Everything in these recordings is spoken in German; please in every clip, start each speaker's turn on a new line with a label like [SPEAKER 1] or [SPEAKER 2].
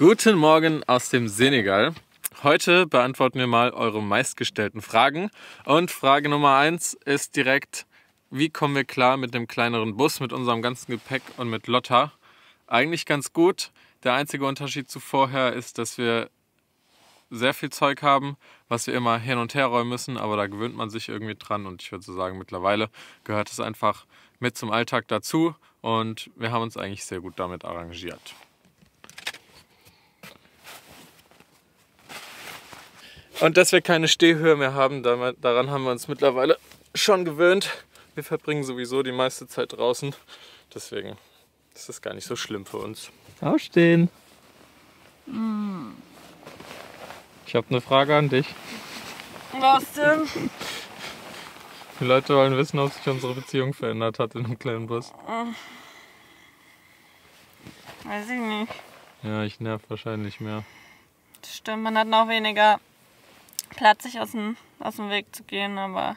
[SPEAKER 1] Guten Morgen aus dem Senegal. Heute beantworten wir mal eure meistgestellten Fragen. Und Frage Nummer 1 ist direkt, wie kommen wir klar mit dem kleineren Bus, mit unserem ganzen Gepäck und mit Lotta? Eigentlich ganz gut. Der einzige Unterschied zu vorher ist, dass wir sehr viel Zeug haben, was wir immer hin und her räumen müssen, aber da gewöhnt man sich irgendwie dran und ich würde so sagen, mittlerweile gehört es einfach mit zum Alltag dazu und wir haben uns eigentlich sehr gut damit arrangiert. Und dass wir keine Stehhöhe mehr haben, daran haben wir uns mittlerweile schon gewöhnt. Wir verbringen sowieso die meiste Zeit draußen, deswegen ist das gar nicht so schlimm für uns. Aufstehen! Ich habe eine Frage an dich.
[SPEAKER 2] Was denn?
[SPEAKER 1] Die Leute wollen wissen, ob sich unsere Beziehung verändert hat in einem kleinen Bus.
[SPEAKER 2] Weiß ich nicht.
[SPEAKER 1] Ja, ich nerv wahrscheinlich mehr.
[SPEAKER 2] Das stimmt, man hat noch weniger Platz, sich aus dem Weg zu gehen, aber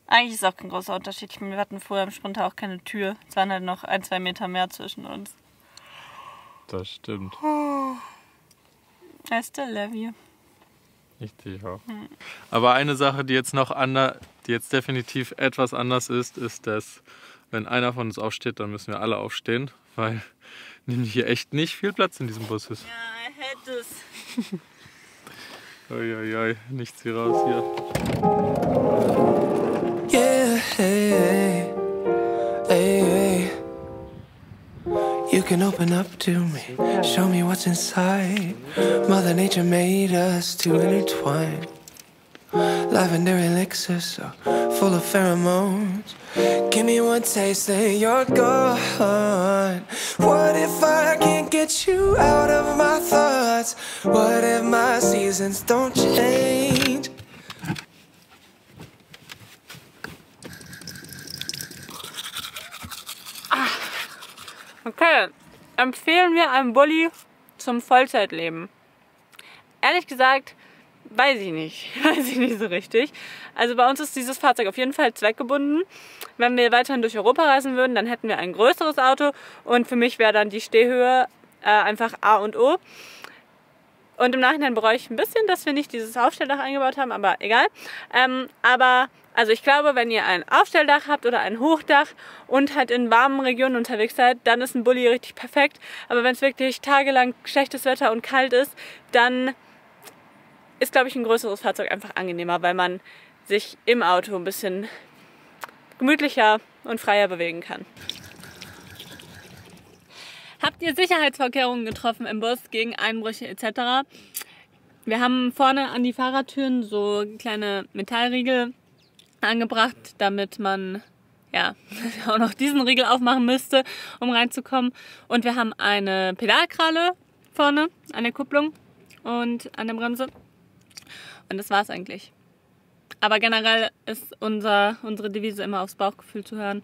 [SPEAKER 2] eigentlich ist auch kein großer Unterschied. Ich meine, wir hatten vorher im Sprinter auch keine Tür. Es waren halt noch 1-2 Meter mehr zwischen uns.
[SPEAKER 1] Das stimmt.
[SPEAKER 2] I still love you.
[SPEAKER 1] Ich dich auch. Aber eine Sache, die jetzt definitiv etwas anders ist, ist, dass wenn einer von uns aufsteht, dann müssen wir alle aufstehen, weil nämlich hier echt nicht viel Platz in diesem Bus ist.
[SPEAKER 2] Ja, I hate this.
[SPEAKER 1] Uiuiui, nichts wie raus hier.
[SPEAKER 3] Yeah, hey, hey, hey. You can open up to me, show me what's inside. Mother Nature made us to intertwine. Lavender elixir so full of pheromones. Give me one taste, then you're gone. What if I can't get you out of my thoughts? What if my seasons don't change?
[SPEAKER 2] Okay, empfehlen wir einen Bulli zum Vollzeitleben? Ehrlich gesagt, weiß ich nicht so richtig. Also bei uns ist dieses Fahrzeug auf jeden Fall zweckgebunden. Wenn wir weiterhin durch Europa reisen würden, dann hätten wir ein größeres Auto und für mich wäre dann die Stehhöhe einfach A und O. Und im Nachhinein bereue ich ein bisschen, dass wir nicht dieses Aufstelldach eingebaut haben, aber egal. Also ich glaube, wenn ihr ein Aufstelldach habt oder ein Hochdach und halt in warmen Regionen unterwegs seid, dann ist ein Bulli richtig perfekt. Aber wenn es wirklich tagelang schlechtes Wetter und kalt ist, dann ist, glaube ich, ein größeres Fahrzeug einfach angenehmer, weil man sich im Auto ein bisschen gemütlicher und freier bewegen kann. Habt ihr Sicherheitsvorkehrungen getroffen im Bus gegen Einbrüche etc.? Wir haben vorne an die Fahrertüren so kleine Metallriegel angebracht, damit man ja auch noch diesen Riegel aufmachen müsste, um reinzukommen. Und wir haben eine Pedalkralle vorne an der Kupplung und an der Bremse. Und das war's eigentlich. Aber generell ist unsere Devise immer aufs Bauchgefühl zu hören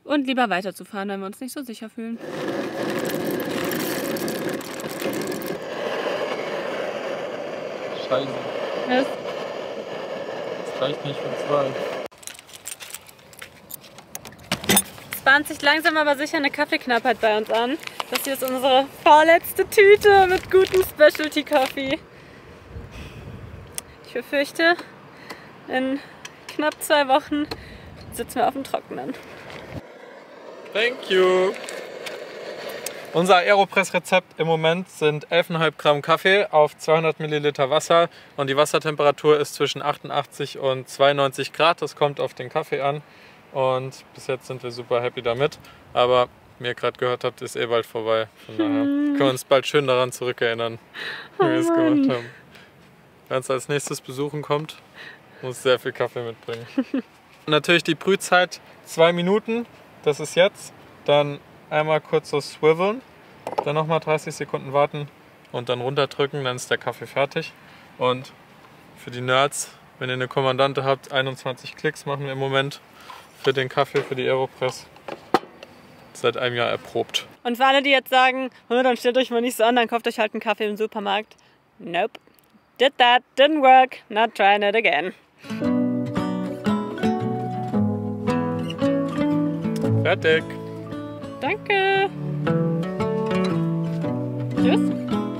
[SPEAKER 2] und lieber weiterzufahren, wenn wir uns nicht so sicher fühlen.
[SPEAKER 1] Scheiße.
[SPEAKER 2] Was?
[SPEAKER 1] Das reicht nicht für 2.
[SPEAKER 2] Es bahnt sich langsam aber sicher eine Kaffeeknappheit bei uns an. Das hier ist unsere vorletzte Tüte mit gutem Specialty Coffee. Ich befürchte, in knapp 2 Wochen sitzen wir auf dem Trockenen.
[SPEAKER 1] Thank you. Unser Aeropress-Rezept im Moment sind 11,5 Gramm Kaffee auf 200 Milliliter Wasser und die Wassertemperatur ist zwischen 88 und 92 Grad. Das kommt auf den Kaffee an und bis jetzt sind wir super happy damit. Aber wie ihr gerade gehört habt, ist eh bald vorbei. Von daher können wir uns bald schön daran zurückerinnern, wie wir es gemacht haben. Wenn es als nächstes besuchen kommt, muss sehr viel Kaffee mitbringen. Natürlich die Brühzeit 2 Minuten, das ist jetzt. Dann einmal kurz so swiveln, dann nochmal 30 Sekunden warten und dann runterdrücken, dann ist der Kaffee fertig. Und für die Nerds, wenn ihr eine Kommandante habt, 21 Klicks machen wir im Moment für den Kaffee, für die Aeropress. Seit einem Jahr erprobt.
[SPEAKER 2] Und für alle, die jetzt sagen, dann stellt euch mal nicht so an, dann kauft euch halt einen Kaffee im Supermarkt. Nope. Did that, didn't work, not trying it again.
[SPEAKER 1] Fertig.
[SPEAKER 2] Danke. Tschüss.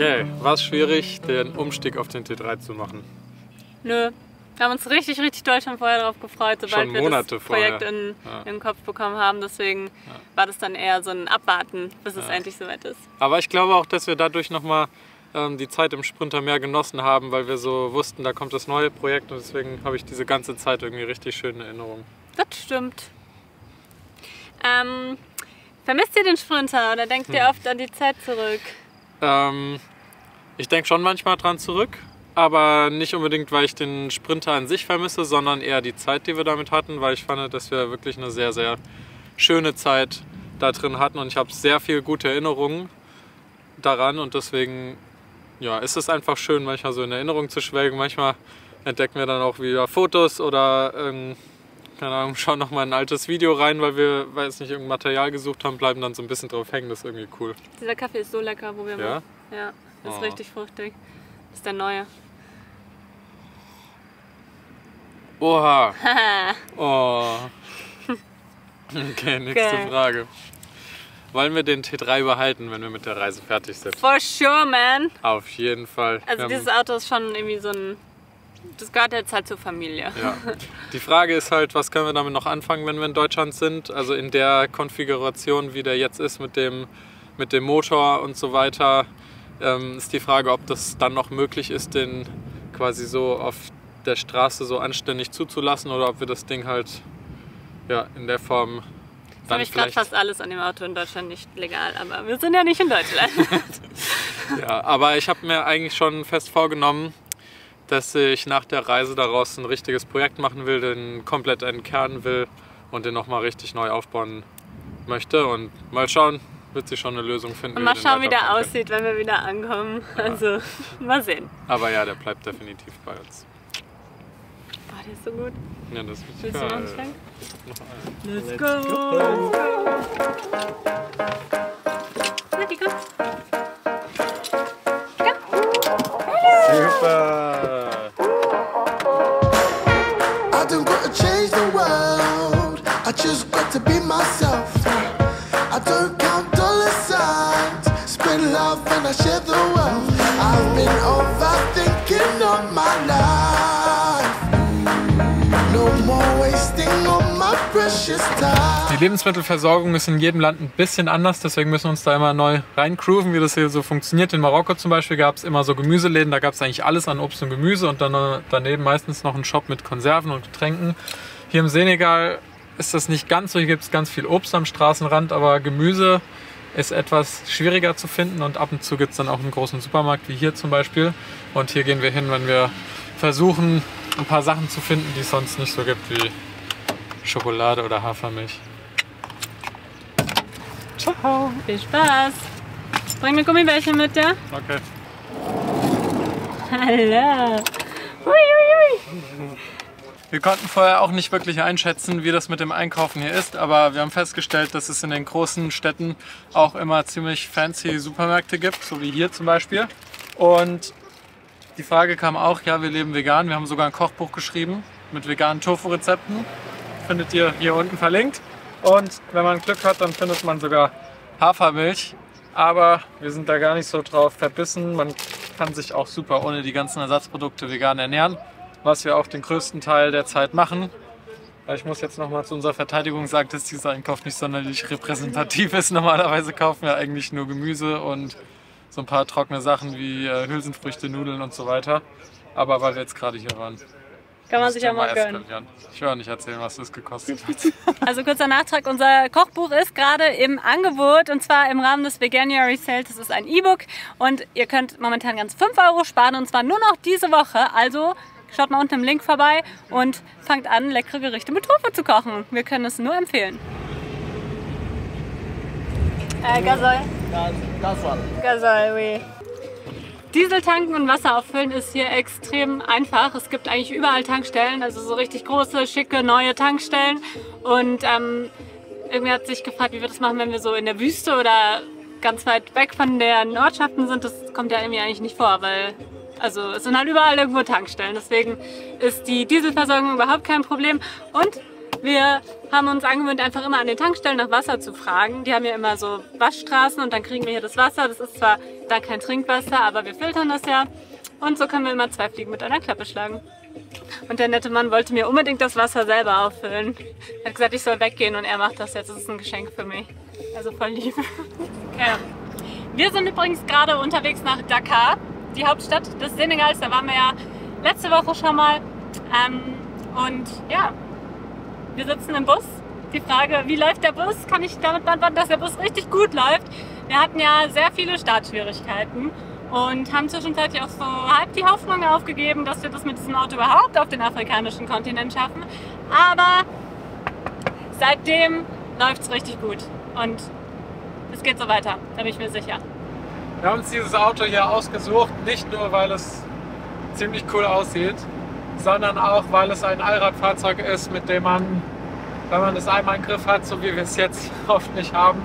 [SPEAKER 1] Okay, war es schwierig, den Umstieg auf den T3 zu machen?
[SPEAKER 2] Nö. Wir haben uns richtig, richtig doll schon vorher darauf gefreut, sobald
[SPEAKER 1] Schon
[SPEAKER 2] wir
[SPEAKER 1] Monate
[SPEAKER 2] das Projekt
[SPEAKER 1] vorher.
[SPEAKER 2] in den Kopf bekommen haben. Deswegen war das dann eher so ein Abwarten, bis es endlich soweit ist.
[SPEAKER 1] Aber ich glaube auch, dass wir dadurch nochmal die Zeit im Sprinter mehr genossen haben, weil wir so wussten, da kommt das neue Projekt und deswegen habe ich diese ganze Zeit irgendwie richtig schöne Erinnerungen.
[SPEAKER 2] Das stimmt. Vermisst ihr den Sprinter oder denkt ihr oft an die Zeit zurück?
[SPEAKER 1] Ich denke schon manchmal dran zurück, aber nicht unbedingt, weil ich den Sprinter an sich vermisse, sondern eher die Zeit, die wir damit hatten, weil ich fand, dass wir wirklich eine sehr, sehr schöne Zeit da drin hatten und ich habe sehr viele gute Erinnerungen daran und deswegen ja, ist es einfach schön, manchmal so in Erinnerung zu schwelgen. Manchmal entdecken wir dann auch wieder Fotos oder keine Ahnung, schauen nochmal ein altes Video rein, weil wir, weiß nicht, irgendein Material gesucht haben, bleiben dann so ein bisschen drauf hängen. Das ist irgendwie cool.
[SPEAKER 2] Dieser Kaffee ist so lecker, wo wir
[SPEAKER 1] Ja?
[SPEAKER 2] machen. Ja, ist richtig fruchtig. Das ist der neue.
[SPEAKER 1] Oha! Oh. Okay, nächste
[SPEAKER 2] Geil.
[SPEAKER 1] Frage. Wollen wir den T3 behalten, wenn wir mit der Reise fertig sind?
[SPEAKER 2] For sure, man!
[SPEAKER 1] Auf jeden Fall.
[SPEAKER 2] Also dieses Auto ist schon irgendwie so ein... Das gehört jetzt halt zur Familie.
[SPEAKER 1] Ja. Die Frage ist halt, was können wir damit noch anfangen, wenn wir in Deutschland sind? Also in der Konfiguration, wie der jetzt ist mit dem Motor und so weiter, ist die Frage, ob das dann noch möglich ist, den quasi so auf der Straße so anständig zuzulassen oder ob wir das Ding halt ja, in der Form dann
[SPEAKER 2] Habe ich gerade fast alles an dem Auto in Deutschland nicht legal, aber wir sind ja nicht in Deutschland.
[SPEAKER 1] Ja, aber ich habe mir eigentlich schon fest vorgenommen, dass ich nach der Reise daraus ein richtiges Projekt machen will, den komplett entkernen will und den nochmal richtig neu aufbauen möchte. Und mal schauen, wird sich schon eine Lösung finden.
[SPEAKER 2] Und mal schauen, wie der aussieht, wenn wir wieder ankommen. Ja. Also, mal sehen.
[SPEAKER 1] Aber ja, der bleibt definitiv bei uns.
[SPEAKER 2] Oh, der ist so gut.
[SPEAKER 1] Ja, das ist
[SPEAKER 2] Willst du noch einen Schlenk?
[SPEAKER 1] Let's
[SPEAKER 2] go! Na, die kommt.
[SPEAKER 1] Super!
[SPEAKER 3] I don't gotta change the world, I just got to be myself. I don't count dollar signs, spread love and I share the wealth. I've been overthinking on my life, no more wasting on my precious time.
[SPEAKER 1] Die Lebensmittelversorgung ist in jedem Land ein bisschen anders, deswegen müssen wir uns da immer neu reingrooven, wie das hier so funktioniert. In Marokko zum Beispiel gab es immer so Gemüseläden, da gab es eigentlich alles an Obst und Gemüse und dann daneben meistens noch einen Shop mit Konserven und Getränken. Hier im Senegal ist das nicht ganz so, hier gibt es ganz viel Obst am Straßenrand, aber Gemüse ist etwas schwieriger zu finden und ab und zu gibt es dann auch einen großen Supermarkt wie hier zum Beispiel. Und hier gehen wir hin, wenn wir versuchen, ein paar Sachen zu finden, die es sonst nicht so gibt, wie Schokolade oder Hafermilch.
[SPEAKER 2] Ciao. Viel Spaß. Bring mir Gummibärchen mit, ja?
[SPEAKER 1] Okay.
[SPEAKER 2] Hallo. Hui, hui, hui.
[SPEAKER 1] Wir konnten vorher auch nicht wirklich einschätzen, wie das mit dem Einkaufen hier ist, aber wir haben festgestellt, dass es in den großen Städten auch immer ziemlich fancy Supermärkte gibt, so wie hier zum Beispiel. Und die Frage kam auch, ja, wir leben vegan, wir haben sogar ein Kochbuch geschrieben mit veganen Tofu-Rezepten. Findet ihr hier unten verlinkt. Und wenn man Glück hat, dann findet man sogar Hafermilch. Aber wir sind da gar nicht so drauf verbissen. Man kann sich auch super ohne die ganzen Ersatzprodukte vegan ernähren, was wir auch den größten Teil der Zeit machen. Ich muss jetzt nochmal zu unserer Verteidigung sagen, dass dieser Einkauf nicht sonderlich repräsentativ ist. Normalerweise kaufen wir eigentlich nur Gemüse und so ein paar trockene Sachen wie Hülsenfrüchte, Nudeln und so weiter. Aber weil wir jetzt gerade hier waren,
[SPEAKER 2] Kann man sich ja mal gönnen.
[SPEAKER 1] Ich will auch nicht erzählen, was das gekostet hat.
[SPEAKER 2] Also kurzer Nachtrag, unser Kochbuch ist gerade im Angebot und zwar im Rahmen des Veganuary Sales. Das ist ein E-Book und ihr könnt momentan ganz 5 € sparen und zwar nur noch diese Woche. Also schaut mal unten im Link vorbei und fangt an, leckere Gerichte mit Tofu zu kochen. Wir können es nur empfehlen. Gasol. Gasol, oui. Diesel tanken und Wasser auffüllen ist hier extrem einfach. Es gibt eigentlich überall Tankstellen, also so richtig große, schicke, neue Tankstellen. Und irgendwie hat sich gefragt, wie wir das machen, wenn wir so in der Wüste oder ganz weit weg von den Ortschaften sind. Das kommt ja irgendwie eigentlich nicht vor, weil also es sind halt überall irgendwo Tankstellen. Deswegen ist die Dieselversorgung überhaupt kein Problem. Und Wir haben uns angewöhnt, einfach immer an den Tankstellen nach Wasser zu fragen. Die haben ja immer so Waschstraßen und dann kriegen wir hier das Wasser. Das ist zwar da kein Trinkwasser, aber wir filtern das ja. Und so können wir immer 2 Fliegen mit einer Klappe schlagen. Und der nette Mann wollte mir unbedingt das Wasser selber auffüllen. Er hat gesagt, ich soll weggehen und er macht das jetzt. Das ist ein Geschenk für mich. Also voll lieb. Okay. Wir sind übrigens gerade unterwegs nach Dakar, die Hauptstadt des Senegals. Da waren wir ja letzte Woche schon mal. Und ja, wir sitzen im Bus. Die Frage, wie läuft der Bus, kann ich damit beantworten, dass der Bus richtig gut läuft. Wir hatten ja sehr viele Startschwierigkeiten und haben zwischenzeitlich auch so halb die Hoffnung aufgegeben, dass wir das mit diesem Auto überhaupt auf den afrikanischen Kontinent schaffen. Aber seitdem läuft es richtig gut und es geht so weiter, da bin ich mir sicher.
[SPEAKER 1] Wir haben uns dieses Auto hier ausgesucht, nicht nur weil es ziemlich cool aussieht, sondern auch weil es ein Allradfahrzeug ist, mit dem man, wenn man es einmal im Griff hat, so wie wir es jetzt hoffentlich haben,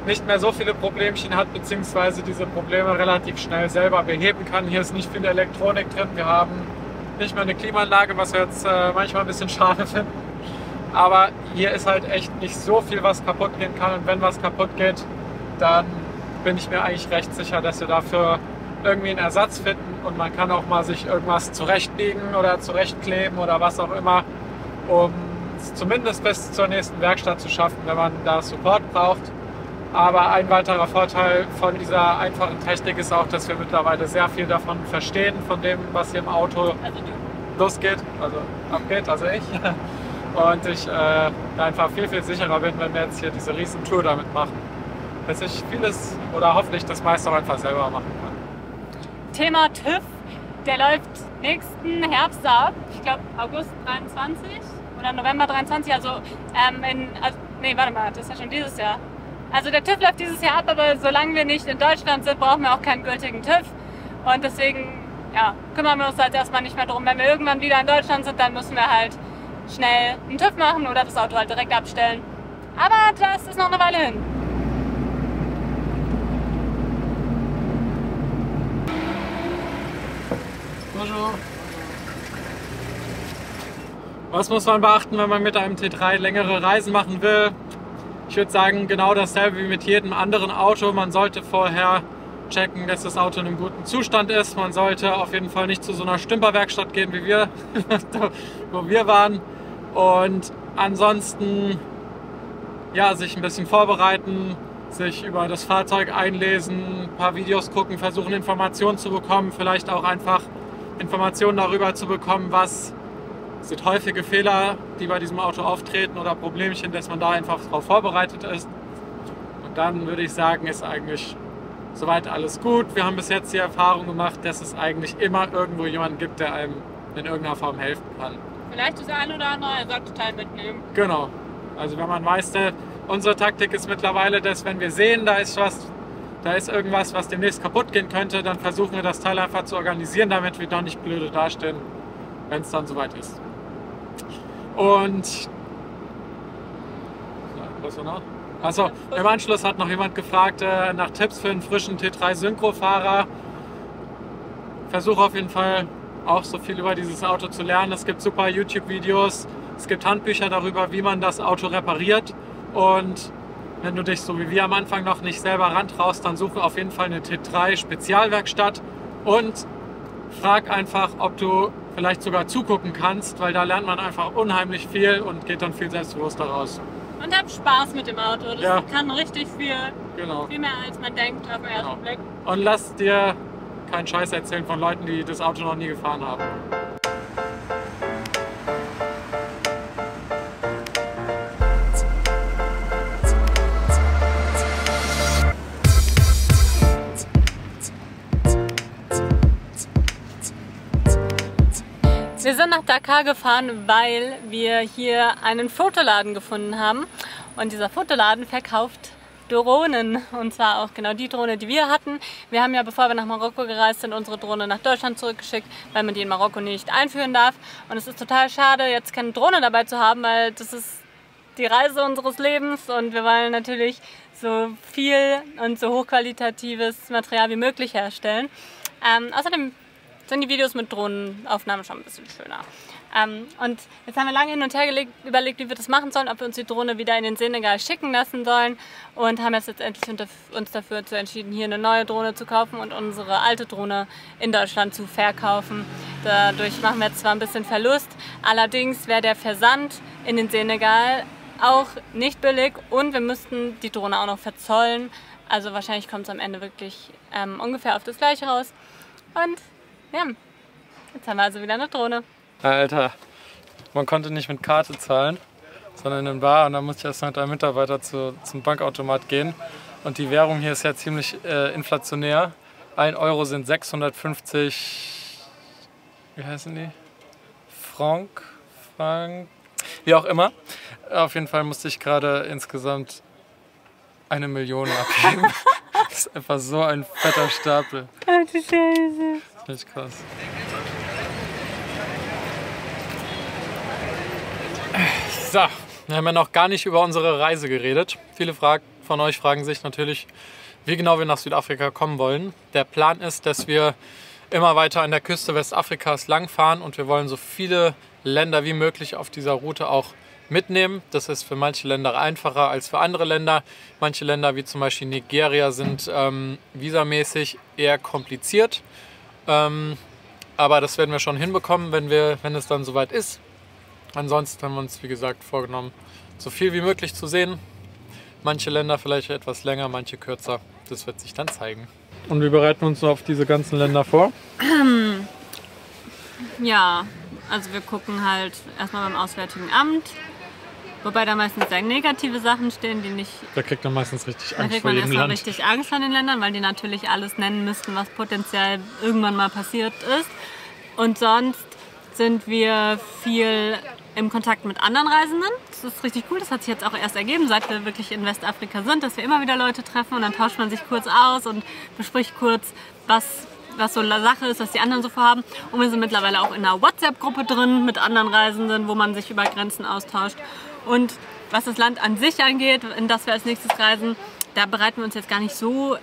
[SPEAKER 1] nicht mehr so viele Problemchen hat, beziehungsweise diese Probleme relativ schnell selber beheben kann. Hier ist nicht viel Elektronik drin, wir haben nicht mehr eine Klimaanlage, was wir jetzt manchmal ein bisschen schade finden. Aber hier ist halt echt nicht so viel, was kaputt gehen kann, und wenn was kaputt geht, dann bin ich mir eigentlich recht sicher, dass wir dafür irgendwie einen Ersatz finden, und man kann auch mal sich irgendwas zurechtbiegen oder zurechtkleben oder was auch immer, um es zumindest bis zur nächsten Werkstatt zu schaffen, wenn man da Support braucht. Aber ein weiterer Vorteil von dieser einfachen Technik ist auch, dass wir mittlerweile sehr viel davon verstehen, von dem, was hier im Auto losgeht, also abgeht, also ich. Und ich einfach viel, viel sicherer bin, wenn wir jetzt hier diese riesen Tour damit machen. Dass ich vieles oder hoffentlich das meiste auch einfach selber machen kann.
[SPEAKER 2] Thema TÜV, der läuft nächsten Herbst ab, ich glaube August 23 oder November 23, nee, warte mal, das ist ja schon dieses Jahr. Also der TÜV läuft dieses Jahr ab, aber solange wir nicht in Deutschland sind, brauchen wir auch keinen gültigen TÜV. Und deswegen ja, kümmern wir uns halt erstmal nicht mehr drum. Wenn wir irgendwann wieder in Deutschland sind, dann müssen wir halt schnell einen TÜV machen oder das Auto halt direkt abstellen. Aber das ist noch eine Weile hin.
[SPEAKER 1] Bonjour. Was muss man beachten, wenn man mit einem T3 längere Reisen machen will? Ich würde sagen, genau dasselbe wie mit jedem anderen Auto. Man sollte vorher checken, dass das Auto in einem guten Zustand ist. Man sollte auf jeden Fall nicht zu so einer Stümperwerkstatt gehen wie wir, wo wir waren. Und ansonsten ja, sich ein bisschen vorbereiten, sich über das Fahrzeug einlesen, ein paar Videos gucken, versuchen Informationen zu bekommen, vielleicht auch einfach Informationen darüber zu bekommen, was sind häufige Fehler, die bei diesem Auto auftreten oder Problemchen, dass man da einfach darauf vorbereitet ist. Und dann würde ich sagen, ist eigentlich soweit alles gut. Wir haben bis jetzt die Erfahrung gemacht, dass es eigentlich immer irgendwo jemanden gibt, der einem in irgendeiner Form helfen kann.
[SPEAKER 2] Vielleicht das ein oder andere Ersatzteil mitnehmen.
[SPEAKER 1] Genau. Also wenn man weiß, unsere Taktik ist mittlerweile, dass wenn wir sehen, da ist irgendwas, was demnächst kaputt gehen könnte, dann versuchen wir das Teil einfach zu organisieren, damit wir dann nicht blöde dastehen, wenn es dann soweit ist. Und was war noch? Achso, im Anschluss hat noch jemand gefragt nach Tipps für einen frischen T3 Synchro-Fahrer. Versuche auf jeden Fall auch so viel über dieses Auto zu lernen. Es gibt super YouTube-Videos, es gibt Handbücher darüber, wie man das Auto repariert. Und wenn du dich so wie wir am Anfang noch nicht selber rantraust, dann suche auf jeden Fall eine T3 Spezialwerkstatt und frag einfach, ob du vielleicht sogar zugucken kannst, weil da lernt man einfach unheimlich viel und geht dann viel selbstbewusster raus.
[SPEAKER 2] Und hab Spaß mit dem Auto. Das
[SPEAKER 1] ja.
[SPEAKER 2] Kann richtig viel,
[SPEAKER 1] genau.
[SPEAKER 2] Viel mehr als man denkt auf den ersten Blick.
[SPEAKER 1] Und lass dir keinen Scheiß erzählen von Leuten, die das Auto noch nie gefahren haben.
[SPEAKER 2] Wir sind nach Dakar gefahren, weil wir hier einen Fotoladen gefunden haben. Und dieser Fotoladen verkauft Drohnen. Und zwar auch genau die Drohne, die wir hatten. Wir haben ja, bevor wir nach Marokko gereist sind, unsere Drohne nach Deutschland zurückgeschickt, weil man die in Marokko nicht einführen darf. Und es ist total schade, jetzt keine Drohne dabei zu haben, weil das ist die Reise unseres Lebens. Und wir wollen natürlich so viel und so hochqualitatives Material wie möglich herstellen. Außerdem sind die Videos mit Drohnenaufnahmen schon ein bisschen schöner. Und jetzt haben wir lange hin und her überlegt, wie wir das machen sollen, ob wir uns die Drohne wieder in den Senegal schicken lassen sollen und haben jetzt letztendlich uns dafür entschieden, hier eine neue Drohne zu kaufen und unsere alte Drohne in Deutschland zu verkaufen. Dadurch machen wir jetzt zwar ein bisschen Verlust, allerdings wäre der Versand in den Senegal auch nicht billig und wir müssten die Drohne auch noch verzollen. Also wahrscheinlich kommt es am Ende wirklich ungefähr auf das Gleiche raus. Und ja, jetzt haben wir also wieder eine Drohne.
[SPEAKER 1] Alter, man konnte nicht mit Karte zahlen, sondern in Bar. Und dann musste ich erst mit einem Mitarbeiter zum Bankautomat gehen. Und die Währung hier ist ja ziemlich inflationär. 1 Euro sind 650, wie heißen die? Franc, wie auch immer. Auf jeden Fall musste ich gerade insgesamt 1 Million abgeben. Das ist einfach so ein fetter Stapel.
[SPEAKER 2] Ach du Scheiße.
[SPEAKER 1] Das ist echt krass. So, wir haben ja noch gar nicht über unsere Reise geredet. Viele von euch fragen sich natürlich, wie genau wir nach Südafrika kommen wollen. Der Plan ist, dass wir immer weiter an der Küste Westafrikas langfahren und wir wollen so viele Länder wie möglich auf dieser Route auch mitnehmen. Das ist für manche Länder einfacher als für andere Länder. Manche Länder wie zum Beispiel Nigeria sind visamäßig eher kompliziert. Aber das werden wir schon hinbekommen, wenn es dann soweit ist. Ansonsten haben wir uns, wie gesagt, vorgenommen, so viel wie möglich zu sehen. Manche Länder vielleicht etwas länger, manche kürzer. Das wird sich dann zeigen. Und wie bereiten wir uns so auf diese ganzen Länder vor?
[SPEAKER 2] Ja, also wir gucken halt erstmal beim Auswärtigen Amt. Wobei da meistens sehr negative Sachen stehen, die nicht...
[SPEAKER 1] Da kriegt man meistens richtig Angst
[SPEAKER 2] kriegt
[SPEAKER 1] vor
[SPEAKER 2] man
[SPEAKER 1] jedem
[SPEAKER 2] erstmal
[SPEAKER 1] Land.
[SPEAKER 2] richtig Angst an den Ländern, weil die natürlich alles nennen müssten, was potenziell irgendwann mal passiert ist. Und sonst sind wir viel im Kontakt mit anderen Reisenden. Das ist richtig cool, das hat sich jetzt auch erst ergeben, seit wir wirklich in Westafrika sind, dass wir immer wieder Leute treffen und dann tauscht man sich kurz aus und bespricht kurz, was so eine Sache ist, was die anderen so vorhaben. Und wir sind mittlerweile auch in einer WhatsApp-Gruppe drin mit anderen Reisenden, wo man sich über Grenzen austauscht. Und was das Land an sich angeht, in das wir als nächstes reisen, da bereiten wir uns jetzt gar nicht so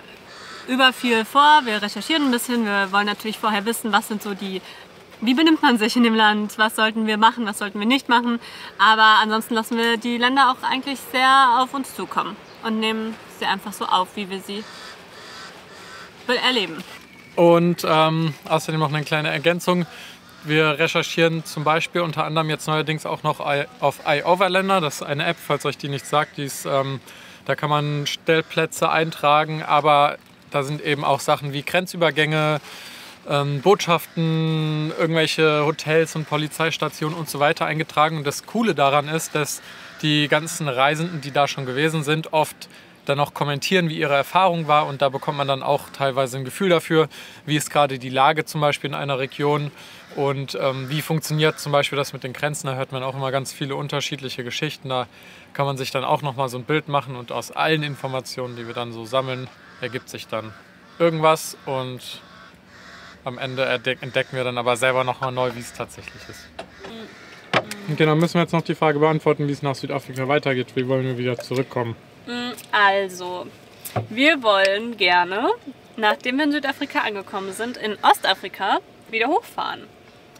[SPEAKER 2] über viel vor. Wir recherchieren ein bisschen, wir wollen natürlich vorher wissen, wie benimmt man sich in dem Land, was sollten wir machen, was sollten wir nicht machen. Aber ansonsten lassen wir die Länder auch eigentlich sehr auf uns zukommen und nehmen sie einfach so auf, wie wir sie erleben.
[SPEAKER 1] Und außerdem noch eine kleine Ergänzung. Wir recherchieren zum Beispiel unter anderem jetzt neuerdings auch noch auf iOverlander. Das ist eine App, falls euch die nicht sagt. Da kann man Stellplätze eintragen, aber da sind eben auch Sachen wie Grenzübergänge, Botschaften, irgendwelche Hotels und Polizeistationen und so weiter eingetragen. Und das Coole daran ist, dass die ganzen Reisenden, die da schon gewesen sind, oft dann auch kommentieren, wie ihre Erfahrung war. Und da bekommt man dann auch teilweise ein Gefühl dafür, wie ist gerade die Lage zum Beispiel in einer Region und wie funktioniert zum Beispiel das mit den Grenzen. Da hört man auch immer ganz viele unterschiedliche Geschichten. Da kann man sich dann auch nochmal so ein Bild machen und aus allen Informationen, die wir dann so sammeln, ergibt sich dann irgendwas und am Ende entdecken wir dann aber selber nochmal neu, wie es tatsächlich ist. Und genau, müssen wir jetzt noch die Frage beantworten, wie es nach Südafrika weitergeht. Wie wollen wir wieder zurückkommen?
[SPEAKER 2] Also, wir wollen gerne, nachdem wir in Südafrika angekommen sind, in Ostafrika wieder hochfahren.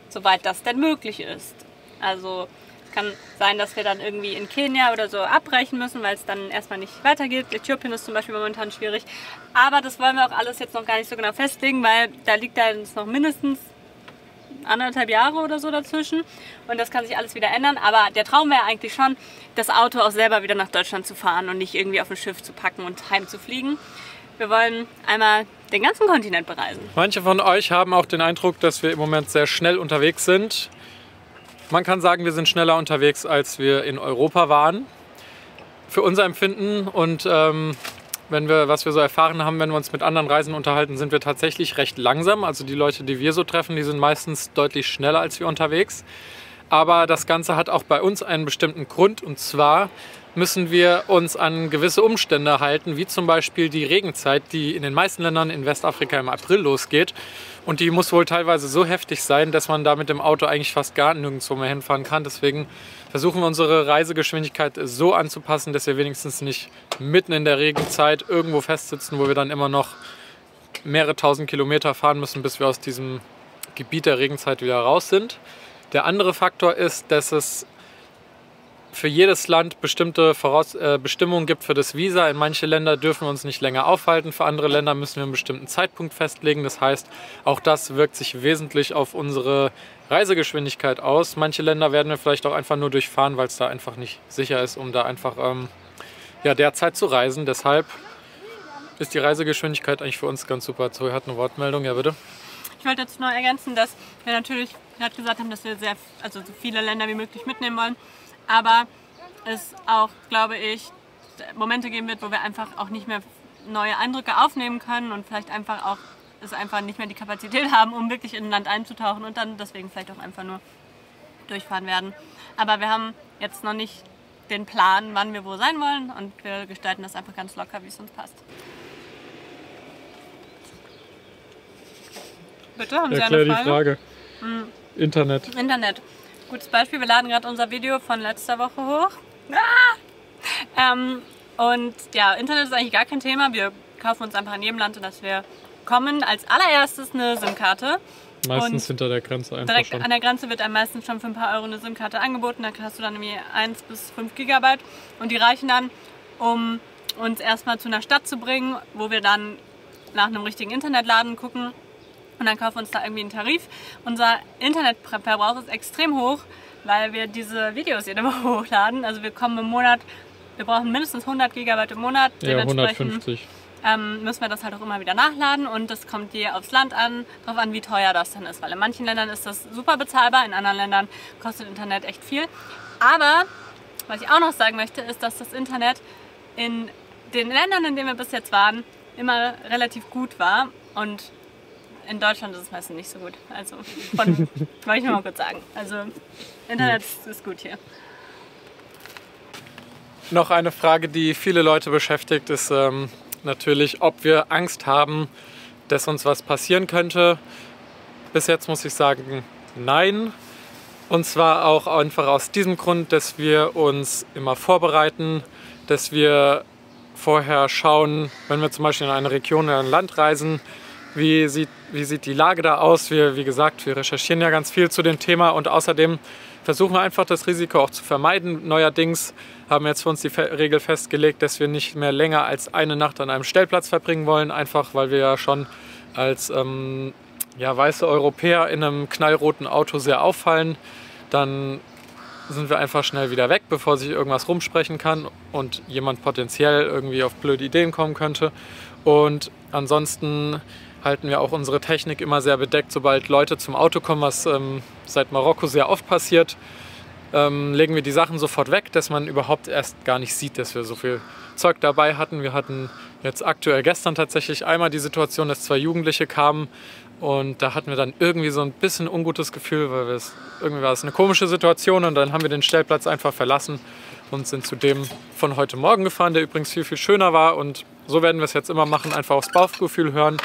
[SPEAKER 2] Soweit das denn möglich ist. Also, es kann sein, dass wir dann irgendwie in Kenia oder so abbrechen müssen, weil es dann erstmal nicht weitergeht. Äthiopien ist zum Beispiel momentan schwierig. Aber das wollen wir auch alles jetzt noch gar nicht so genau festlegen, weil da liegt da jetzt noch mindestens 1,5 Jahre oder so dazwischen. Und das kann sich alles wieder ändern. Aber der Traum wäre eigentlich schon, das Auto auch selber wieder nach Deutschland zu fahren und nicht irgendwie auf ein Schiff zu packen und heimzufliegen. Wir wollen einmal den ganzen Kontinent bereisen.
[SPEAKER 1] Manche von euch haben auch den Eindruck, dass wir im Moment sehr schnell unterwegs sind. Man kann sagen, wir sind schneller unterwegs, als wir in Europa waren. Für unser Empfinden und was wir so erfahren haben, wenn wir uns mit anderen Reisenden unterhalten, sind wir tatsächlich recht langsam. Also die Leute, die wir so treffen, die sind meistens deutlich schneller als wir unterwegs. Aber das Ganze hat auch bei uns einen bestimmten Grund. Und zwar müssen wir uns an gewisse Umstände halten, wie zum Beispiel die Regenzeit, die in den meisten Ländern in Westafrika im April losgeht. Und die muss wohl teilweise so heftig sein, dass man da mit dem Auto eigentlich fast gar nirgendwo mehr hinfahren kann. Deswegen versuchen wir unsere Reisegeschwindigkeit so anzupassen, dass wir wenigstens nicht mitten in der Regenzeit irgendwo festsitzen, wo wir dann immer noch mehrere tausend Kilometer fahren müssen, bis wir aus diesem Gebiet der Regenzeit wieder raus sind. Der andere Faktor ist, dass es für jedes Land bestimmte Bestimmungen gibt für das Visa. In manche Länder dürfen wir uns nicht länger aufhalten, für andere Länder müssen wir einen bestimmten Zeitpunkt festlegen. Das heißt, auch das wirkt sich wesentlich auf unsere Reisegeschwindigkeit aus. Manche Länder werden wir vielleicht auch einfach nur durchfahren, weil es da einfach nicht sicher ist, um da einfach derzeit zu reisen. Deshalb ist die Reisegeschwindigkeit eigentlich für uns ganz super. Zoe hat eine Wortmeldung, ja bitte.
[SPEAKER 2] Ich wollte jetzt nur ergänzen, dass wir natürlich gerade gesagt haben, dass wir so viele Länder wie möglich mitnehmen wollen. Aber es auch, glaube ich, Momente geben wird, wo wir einfach auch nicht mehr neue Eindrücke aufnehmen können und vielleicht einfach nicht mehr die Kapazität haben, um wirklich in ein Land einzutauchen und dann deswegen vielleicht auch einfach nur durchfahren werden. Aber wir haben jetzt noch nicht den Plan, wann wir wo sein wollen und wir gestalten das einfach ganz locker, wie es uns passt. Bitte, haben Sie eine Frage?
[SPEAKER 1] Internet.
[SPEAKER 2] Gutes Beispiel, wir laden gerade unser Video von letzter Woche hoch. Und ja, Internet ist eigentlich gar kein Thema. Wir kaufen uns einfach in jedem Land, in das wir kommen, als allererstes eine SIM-Karte.
[SPEAKER 1] Meistens hinter der Grenze einfach
[SPEAKER 2] direkt
[SPEAKER 1] schon.
[SPEAKER 2] An der Grenze wird einem meistens schon für ein paar Euro eine SIM-Karte angeboten. Da hast du dann irgendwie 1 bis 5 Gigabyte. Und die reichen dann, um uns erstmal zu einer Stadt zu bringen, wo wir dann nach einem richtigen Internetladen gucken. Und dann kaufen wir uns da irgendwie einen Tarif. Unser Internetverbrauch ist extrem hoch, weil wir diese Videos jede Woche hochladen. Also wir kommen im Monat, wir brauchen mindestens 100 Gigabyte im Monat.
[SPEAKER 1] Ja, 150.
[SPEAKER 2] Müssen wir das halt auch immer wieder nachladen und das kommt je aufs Land an, darauf an, wie teuer das dann ist. Weil in manchen Ländern ist das super bezahlbar, in anderen Ländern kostet Internet echt viel. Aber was ich auch noch sagen möchte, ist, dass das Internet in den Ländern, in denen wir bis jetzt waren, immer relativ gut war und in Deutschland ist es meistens nicht so gut. Also, wollte ich nur mal kurz sagen. Also, Internet ist gut hier.
[SPEAKER 1] Noch eine Frage, die viele Leute beschäftigt, ist natürlich, ob wir Angst haben, dass uns was passieren könnte. Bis jetzt muss ich sagen, nein. Und zwar auch einfach aus diesem Grund, dass wir uns immer vorbereiten, dass wir vorher schauen, wenn wir zum Beispiel in eine Region oder ein Land reisen, wie sieht die Lage da aus? Wie gesagt, wir recherchieren ja ganz viel zu dem Thema und außerdem versuchen wir einfach das Risiko auch zu vermeiden. Neuerdings haben wir jetzt für uns die Regel festgelegt, dass wir nicht mehr länger als eine Nacht an einem Stellplatz verbringen wollen, einfach weil wir ja schon als weiße Europäer in einem knallroten Auto sehr auffallen. Dann sind wir einfach schnell wieder weg, bevor sich irgendwas rumsprechen kann und jemand potenziell irgendwie auf blöde Ideen kommen könnte. Und ansonsten halten wir auch unsere Technik immer sehr bedeckt. Sobald Leute zum Auto kommen, was seit Marokko sehr oft passiert, legen wir die Sachen sofort weg, dass man überhaupt erst gar nicht sieht, dass wir so viel Zeug dabei hatten. Wir hatten jetzt aktuell gestern tatsächlich einmal die Situation, dass 2 Jugendliche kamen und da hatten wir dann irgendwie so ein bisschen ungutes Gefühl, weil irgendwie war es eine komische Situation und dann haben wir den Stellplatz einfach verlassen und sind zu dem von heute Morgen gefahren, der übrigens viel, viel schöner war und so werden wir es jetzt immer machen, einfach aufs Bauchgefühl hören.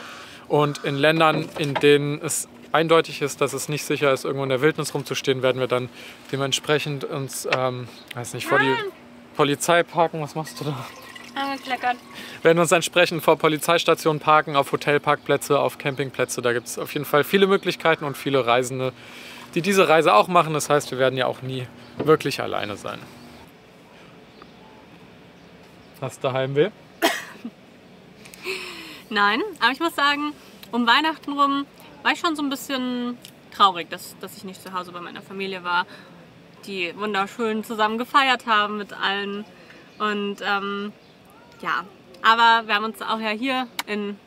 [SPEAKER 1] Und in Ländern, in denen es eindeutig ist, dass es nicht sicher ist, irgendwo in der Wildnis rumzustehen, werden wir dann dementsprechend uns, vor die Polizei parken. Was machst du da?
[SPEAKER 2] Angekleckert.
[SPEAKER 1] Werden uns entsprechend vor Polizeistationen parken, auf Hotelparkplätze, auf Campingplätze. Da gibt es auf jeden Fall viele Möglichkeiten und viele Reisende, die diese Reise auch machen. Das heißt, wir werden ja auch nie wirklich alleine sein. Hast du Heimweh?
[SPEAKER 2] Nein, aber ich muss sagen, um Weihnachten rum war ich schon so ein bisschen traurig, dass ich nicht zu Hause bei meiner Familie war, die wunderschön zusammen gefeiert haben mit allen. Und aber wir haben uns auch ja hier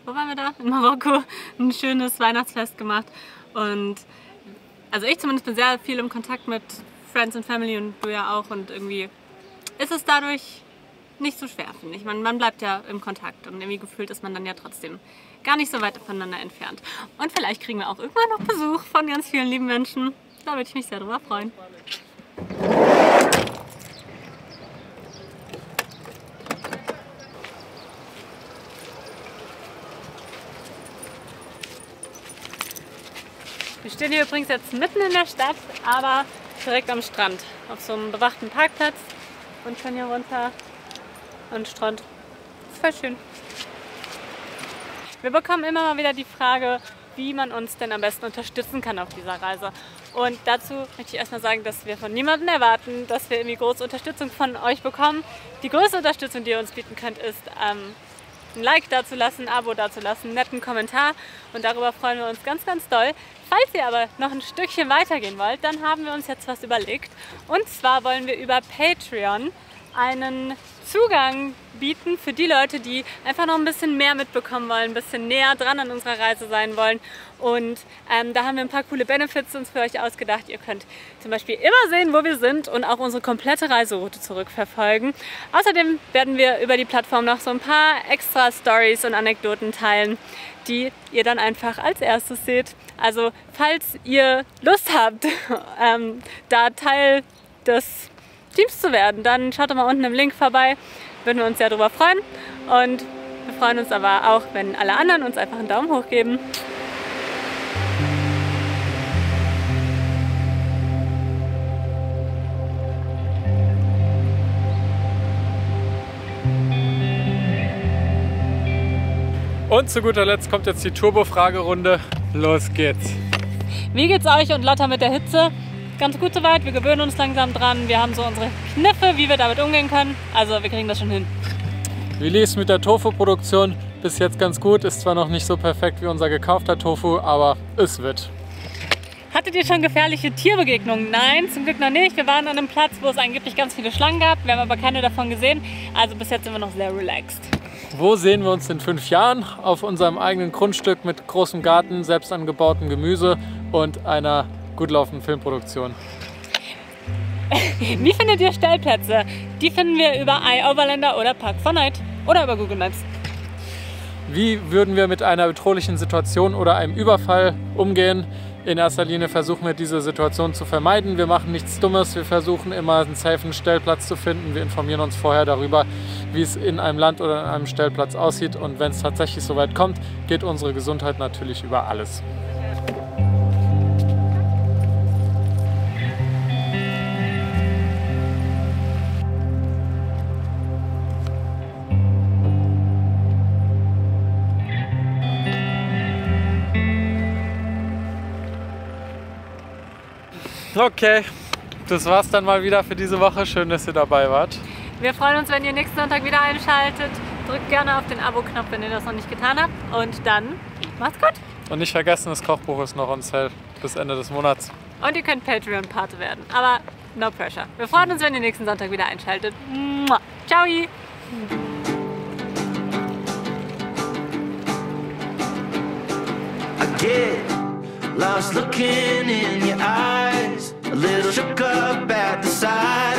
[SPEAKER 2] wo waren wir da? In Marokko ein schönes Weihnachtsfest gemacht. Und also ich zumindest bin sehr viel im Kontakt mit Friends and Family und du ja auch. Und irgendwie ist es dadurch nicht so schwer, finde ich. Man bleibt ja im Kontakt und irgendwie gefühlt ist man dann ja trotzdem gar nicht so weit voneinander entfernt. Und vielleicht kriegen wir auch irgendwann noch Besuch von ganz vielen lieben Menschen. Da würde ich mich sehr drüber freuen. Wir stehen hier übrigens jetzt mitten in der Stadt, aber direkt am Strand. Auf so einem bewachten Parkplatz und schon hier runter an den Strand. Das ist voll schön. Wir bekommen immer mal wieder die Frage wie man uns denn am besten unterstützen kann auf dieser Reise. Und dazu möchte ich erstmal sagen, dass wir von niemandem erwarten, dass wir irgendwie große Unterstützung von euch bekommen. Die größte Unterstützung, die ihr uns bieten könnt, ist ein Like dazulassen, ein Abo dazulassen, einen netten Kommentar und darüber freuen wir uns ganz, ganz doll. Falls ihr aber noch ein Stückchen weitergehen wollt, dann haben wir uns jetzt was überlegt. Und zwar wollen wir über Patreon einen Zugang bieten für die Leute, die einfach noch ein bisschen mehr mitbekommen wollen, ein bisschen näher dran an unserer Reise sein wollen. Und da haben wir ein paar coole Benefits uns für euch ausgedacht. Ihr könnt zum Beispiel immer sehen, wo wir sind und auch unsere komplette Reiseroute zurückverfolgen. Außerdem werden wir über die Plattform noch so ein paar extra Stories und Anekdoten teilen, die ihr dann einfach als erstes seht. Also falls ihr Lust habt, da Teil des Teams zu werden, dann schaut doch mal unten im Link vorbei. Würden wir uns sehr darüber freuen. Und wir freuen uns aber auch, wenn alle anderen uns einfach einen Daumen hoch geben.
[SPEAKER 1] Und zu guter Letzt kommt jetzt die Turbo-Fragerunde. Los geht's.
[SPEAKER 2] Wie geht's euch und Lotta mit der Hitze? Ganz gut soweit, wir gewöhnen uns langsam dran. Wir haben so unsere Kniffe, wie wir damit umgehen können. Also wir kriegen das schon hin.
[SPEAKER 1] Wie lief es mit der Tofu-Produktion? Bis jetzt ganz gut. Ist zwar noch nicht so perfekt wie unser gekaufter Tofu, aber es wird.
[SPEAKER 2] Hattet ihr schon gefährliche Tierbegegnungen? Nein, zum Glück noch nicht. Wir waren an einem Platz, wo es angeblich ganz viele Schlangen gab. Wir haben aber keine davon gesehen. Also bis jetzt sind wir noch sehr relaxed.
[SPEAKER 1] Wo sehen wir uns in 5 Jahren? Auf unserem eigenen Grundstück mit großem Garten, selbst angebautem Gemüse und einer gut laufenden Filmproduktion.
[SPEAKER 2] Wie findet ihr Stellplätze? Die finden wir über iOverlander oder Park4Night oder über Google Maps.
[SPEAKER 1] Wie würden wir mit einer bedrohlichen Situation oder einem Überfall umgehen? In erster Linie versuchen wir, diese Situation zu vermeiden. Wir machen nichts Dummes, wir versuchen immer einen safen Stellplatz zu finden. Wir informieren uns vorher darüber, wie es in einem Land oder in einem Stellplatz aussieht. Und wenn es tatsächlich so weit kommt, geht unsere Gesundheit natürlich über alles. Okay, das war's dann mal wieder für diese Woche. Schön, dass ihr dabei wart.
[SPEAKER 2] Wir freuen uns, wenn ihr nächsten Sonntag wieder einschaltet. Drückt gerne auf den Abo-Knopf, wenn ihr das noch nicht getan habt. Und dann macht's gut.
[SPEAKER 1] Und nicht vergessen, das Kochbuch ist noch on sale bis Ende des Monats.
[SPEAKER 2] Und ihr könnt Patreon-Pate werden. Aber no pressure. Wir freuen uns, wenn ihr nächsten Sonntag wieder einschaltet. Ciao!
[SPEAKER 3] Lost looking in your eyes, a little shook up at the sight